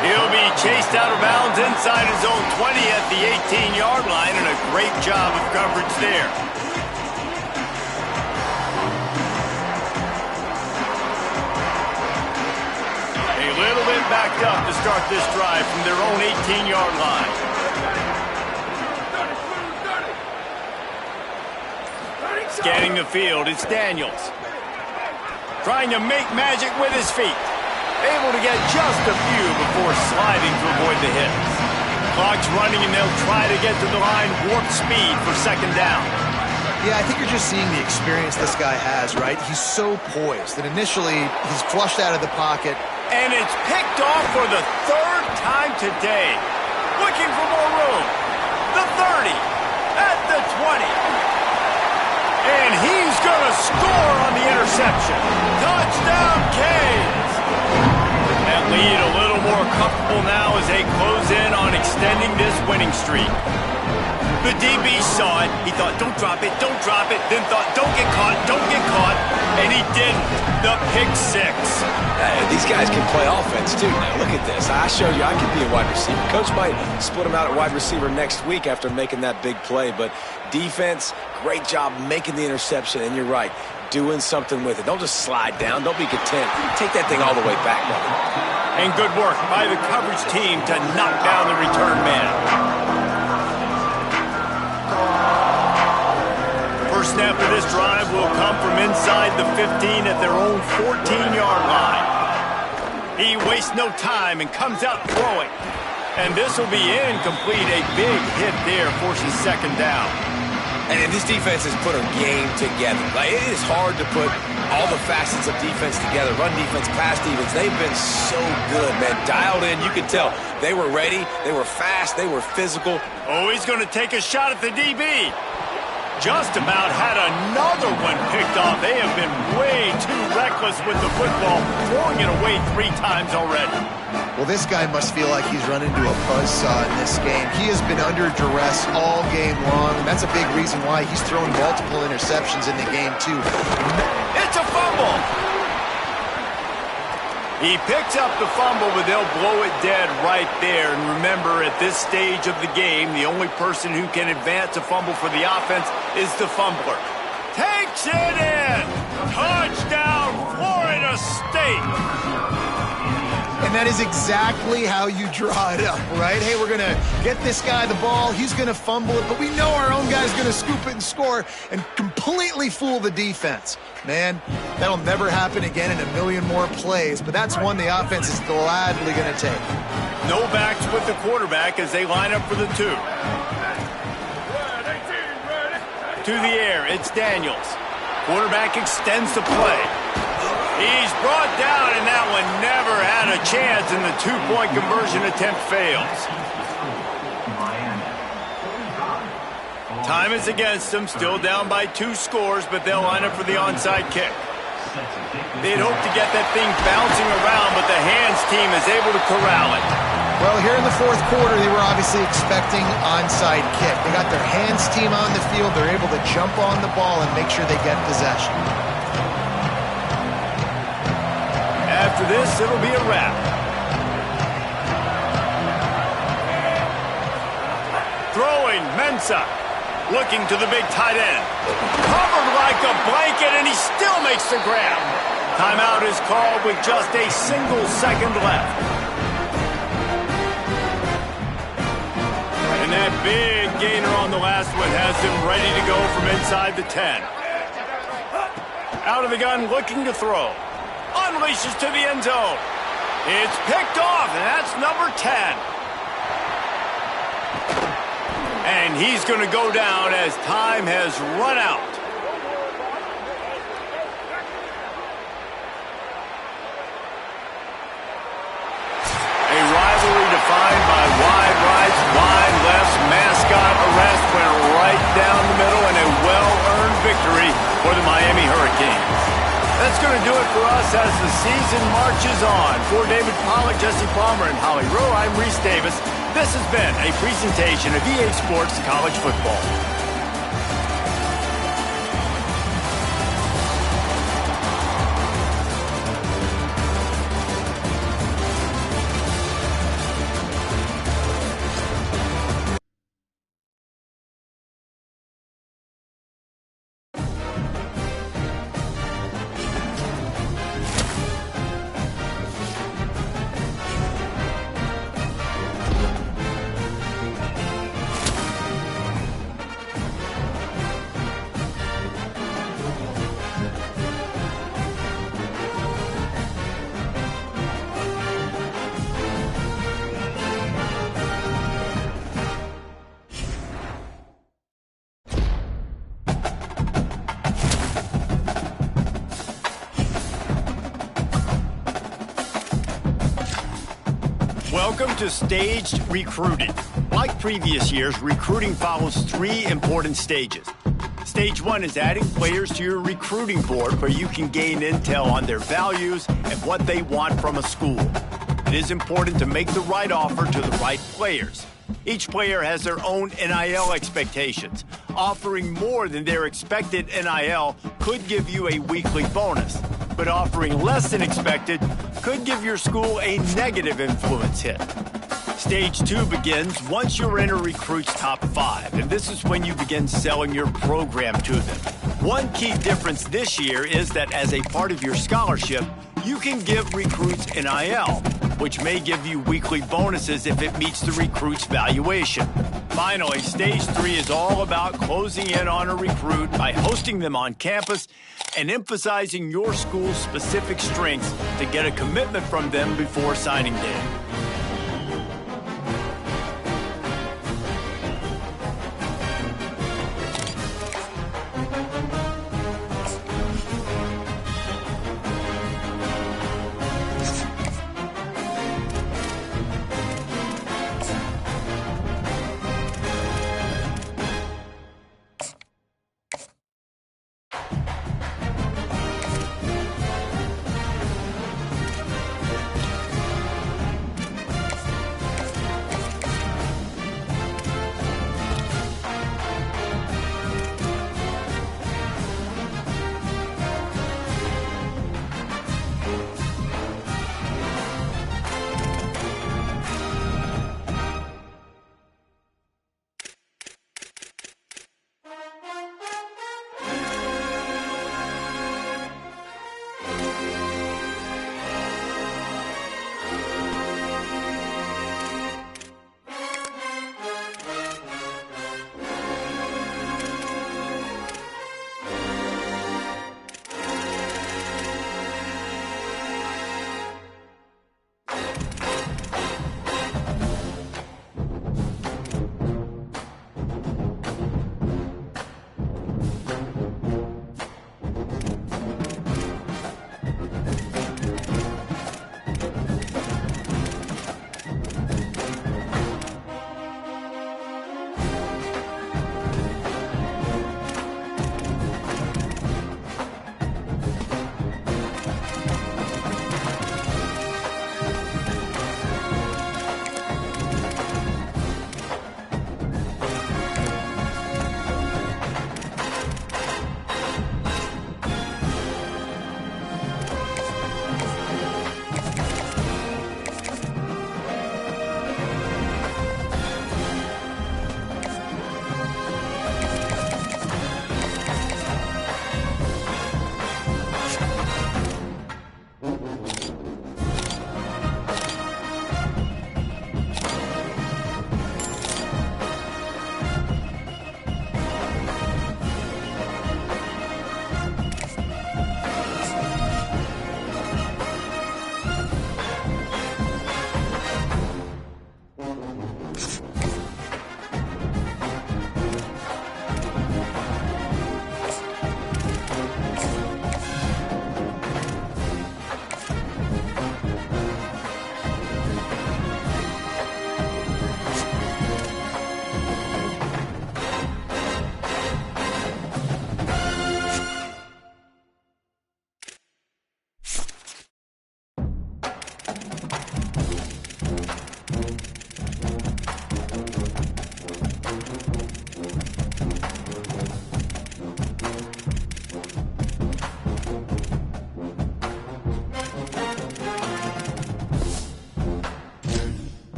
He'll be chased out of bounds inside his own 20 at the 18-yard line, and a great job of coverage there. A little bit backed up to start this drive from their own 18-yard line. Scanning the field, it's Daniels. Trying to make magic with his feet. Able to get just a few before sliding to avoid the hits. Clock's running, and they'll try to get to the line warp speed for second down. Yeah, I think you're just seeing the experience this guy has, right? He's so poised that initially he's flushed out of the pocket. And it's picked off for the 3rd time today. Looking for more room. The 30. At the 20. And he's going to score on the interception. Touchdown, Canes. That lead a little more comfortable now as they close in on extending this winning streak. The DB saw it. He thought, don't drop it, don't drop it. Then thought, don't get caught, don't get caught. And he didn't. The pick 6. These guys can play offense, too. Now, look at this. I showed you I could be a wide receiver. Coach might split him out at wide receiver next week after making that big play. But defense, great job making the interception. And you're right, doing something with it. Don't just slide down. Don't be content. Take that thing all the way back, brother. And good work by the coverage team to knock down the return man. First snap of this drive will come from inside the 15 at their own 14-yard line. He wastes no time and comes out throwing. And this will be incomplete. A big hit there forces second down. And this defense has put a game together. Like, it is hard to put all the facets of defense together. Run defense, pass defense. They've been so good, man. Dialed in. You could tell they were ready. They were fast. They were physical. Oh, he's going to take a shot at the DB. Just about had another one picked off. They have been way too reckless with the football, throwing it away 3 times already. Well, this guy must feel like he's run into a buzzsaw in this game. He has been under duress all game long, and that's a big reason why he's thrown multiple interceptions in the game, too. It's a fumble! He picks up the fumble, but they'll blow it dead right there. And remember, at this stage of the game, the only person who can advance a fumble for the offense is the fumbler. Takes it in! Touchdown, Florida State! And that is exactly how you draw it up, right? Hey, we're going to get this guy the ball. He's going to fumble it, but we know our own guy's going to scoop it and score and completely fool the defense. Man, that'll never happen again in a million more plays, but that's one the offense is gladly going to take. No backs with the quarterback as they line up for the 2. To the air, it's Daniels. Quarterback extends the play. He's brought down, and that one never had a chance, and the 2-point conversion attempt fails. Time is against them, still down by 2 scores, but they'll line up for the onside kick. They'd hoped to get that thing bouncing around, but the hands team is able to corral it. Well, here in the fourth quarter, they were obviously expecting onside kick. They got their hands team on the field. They're able to jump on the ball and make sure they get possession. After this, it'll be a wrap. Throwing, Mensah. Looking to the big tight end. Covered like a blanket, and he still makes the grab. Timeout is called with just a single second left. And that big gainer on the last one has him ready to go from inside the 10. Out of the gun, looking to throw. Unleashes to the end zone. It's picked off, and that's number 10. And he's going to go down as time has run out. A rivalry defined by wide rights, wide lefts, mascot arrest went right down the middle, and a well-earned victory for the Miami Hurricanes. That's going to do it for us as the season marches on. For David Pollack, Jesse Palmer, and Holly Rowe, I'm Reese Davis. This has been a presentation of EA Sports College Football. Welcome to staged recruiting. Like previous years, recruiting follows 3 important stages. Stage 1 is adding players to your recruiting board where you can gain intel on their values and what they want from a school. It is important to make the right offer to the right players. Each player has their own NIL expectations. Offering more than their expected NIL could give you a weekly bonus, but offering less than expected could give your school a negative influence hit. Stage 2 begins once you're in a recruit's top 5, and this is when you begin selling your program to them. One key difference this year is that as a part of your scholarship, you can give recruits NIL, which may give you weekly bonuses if it meets the recruit's valuation. Finally, Stage 3 is all about closing in on a recruit by hosting them on campus and emphasizing your school's specific strengths to get a commitment from them before signing day.